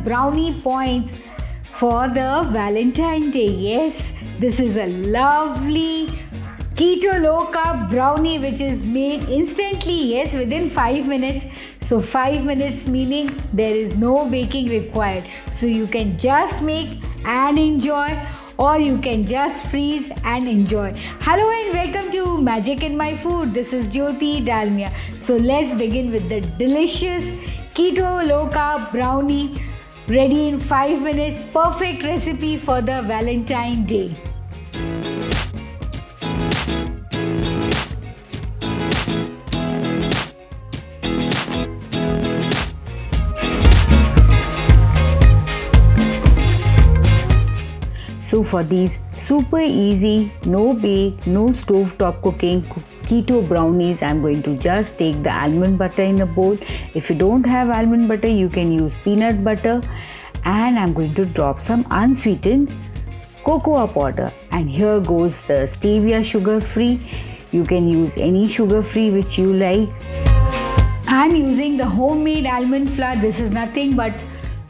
brownie points for the Valentine Day. Yes, this is a lovely keto low carb brownie which is made instantly, yes, within 5 minutes. So 5 minutes meaning there is no baking required. So you can just make and enjoy, or you can just freeze and enjoy. Hello and welcome to Magic in My Food. This is Jyoti Dalmia. So let's begin with the delicious keto low carb brownie, ready in 5 minutes. Perfect recipe for the Valentine Day. So for these super easy, no bake, no stovetop cooking keto brownies, I'm going to just take the almond butter in a bowl. If you don't have almond butter, you can use peanut butter. And I'm going to drop some unsweetened cocoa powder. And here goes the stevia sugar free. You can use any sugar free which you like. I'm using the homemade almond flour. This is nothing but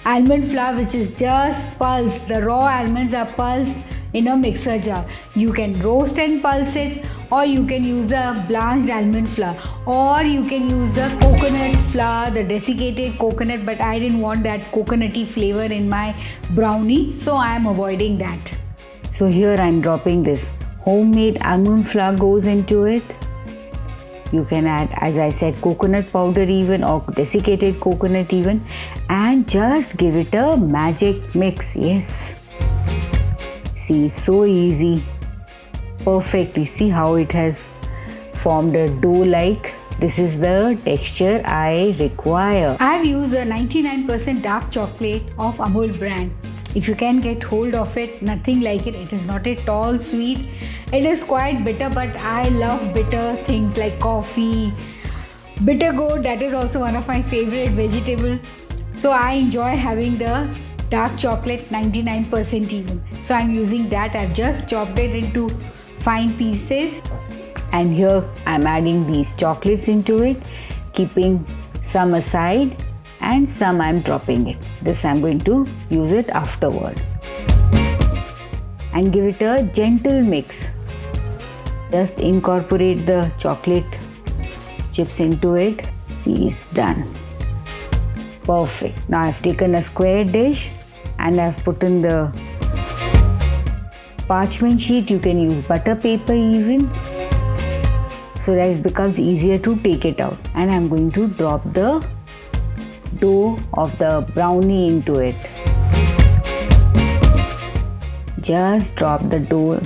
almond flour which is just pulsed. The raw almonds are pulsed in a mixer jar. You can roast and pulse it, or you can use a blanched almond flour, or you can use the coconut flour, the desiccated coconut, but I didn't want that coconutty flavor in my brownie, so I am avoiding that. So here I am dropping this homemade almond flour goes into it. You can add, as I said, coconut powder even, or desiccated coconut even, and just give it a magic mix. Yes. See, so easy. Perfectly. See how it has formed a dough-like. This is the texture I require. I have used a 99% dark chocolate of Amul brand. If you can get hold of it, nothing like it. It is not at all sweet. It is quite bitter, but I love bitter things like coffee, bitter gourd. That is also one of my favorite vegetable. So I enjoy having the dark chocolate 99% even. So I'm using that. I've just chopped it into fine pieces. And here I'm adding these chocolates into it, keeping some aside and some I'm dropping it. This I'm going to use it afterward. And give it a gentle mix. Just incorporate the chocolate chips into it. See, it's done. Perfect. Now I've taken a square dish and I've put in the parchment sheet. You can use butter paper even, so that it becomes easier to take it out. And I'm going to drop the dough of the brownie into it. Just drop the dough,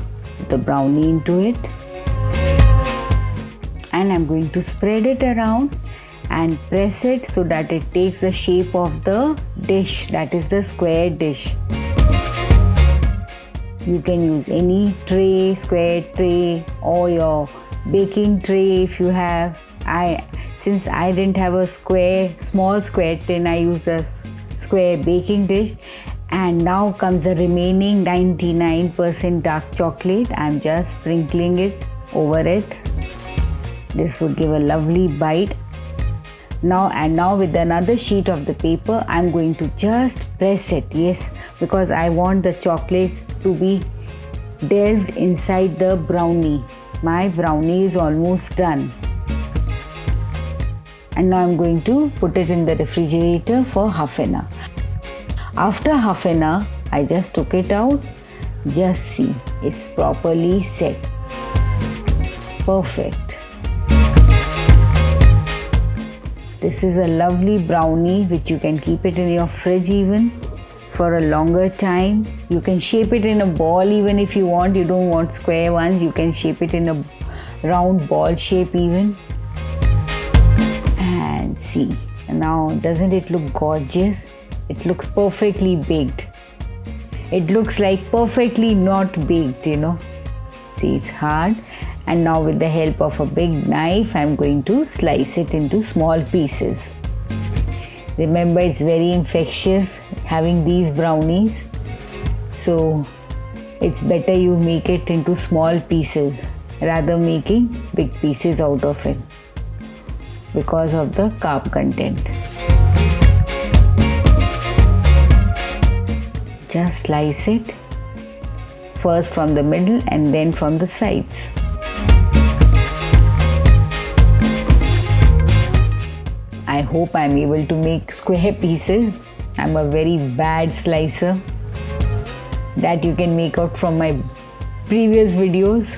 the brownie into it. And I'm going to spread it around and press it so that it takes the shape of the dish, that is the square dish. You can use any tray, square tray, or your baking tray if you have. Since I didn't have a small square tin, I used a square baking dish. And now comes the remaining 99% dark chocolate. I'm just sprinkling it over it. This would give a lovely bite. Now with another sheet of the paper, I'm going to just press it. Yes, because I want the chocolates to be delved inside the brownie. My brownie is almost done. And now I'm going to put it in the refrigerator for half an hour. After half an hour, I just took it out. Just see, it's properly set. Perfect. This is a lovely brownie which you can keep it in your fridge even for a longer time. You can shape it in a ball even if you want. You don't want square ones. You can shape it in a round ball shape even. And see, now doesn't it look gorgeous? It looks perfectly baked. It looks like perfectly not baked, you know. See, it's hard. And now with the help of a big knife, I'm going to slice it into small pieces. Remember, it's very infectious having these brownies. So it's better you make it into small pieces rather making big pieces out of it because of the carb content. just slice it first from the middle and then from the sides. I hope I'm able to make square pieces. I'm a very bad slicer. That you can make out from my previous videos.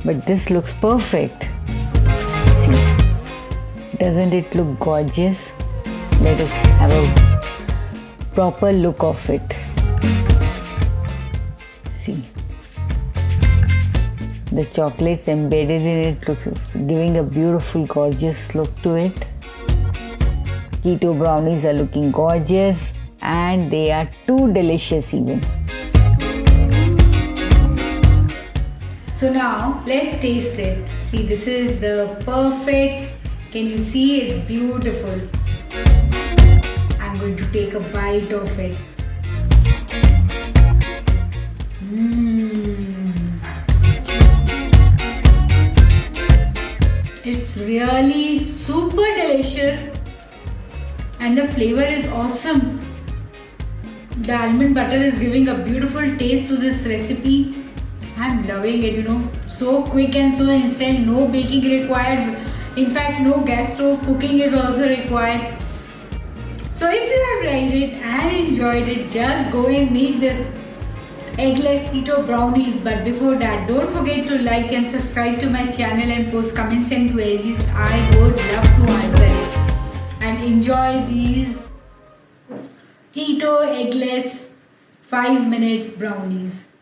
But this looks perfect. See, doesn't it look gorgeous? Let us have a proper look of it. See, the chocolates embedded in it looks giving a beautiful, gorgeous look to it. Keto brownies are looking gorgeous and they are too delicious even. So now let's taste it. See, this is the perfect. Can you see? It's beautiful. I'm going to take a bite of it. It's really super delicious and the flavor is awesome. The almond butter is giving a beautiful taste to this recipe. I'm loving it, so quick and so instant, no baking required. In fact, no gas stove cooking is also required. So if you have tried it and enjoyed it, just go and make this eggless keto brownies. But before that, don't forget to like and subscribe to my channel and post comments and queries. I would love to answer it. And enjoy these keto eggless 5 minutes brownies.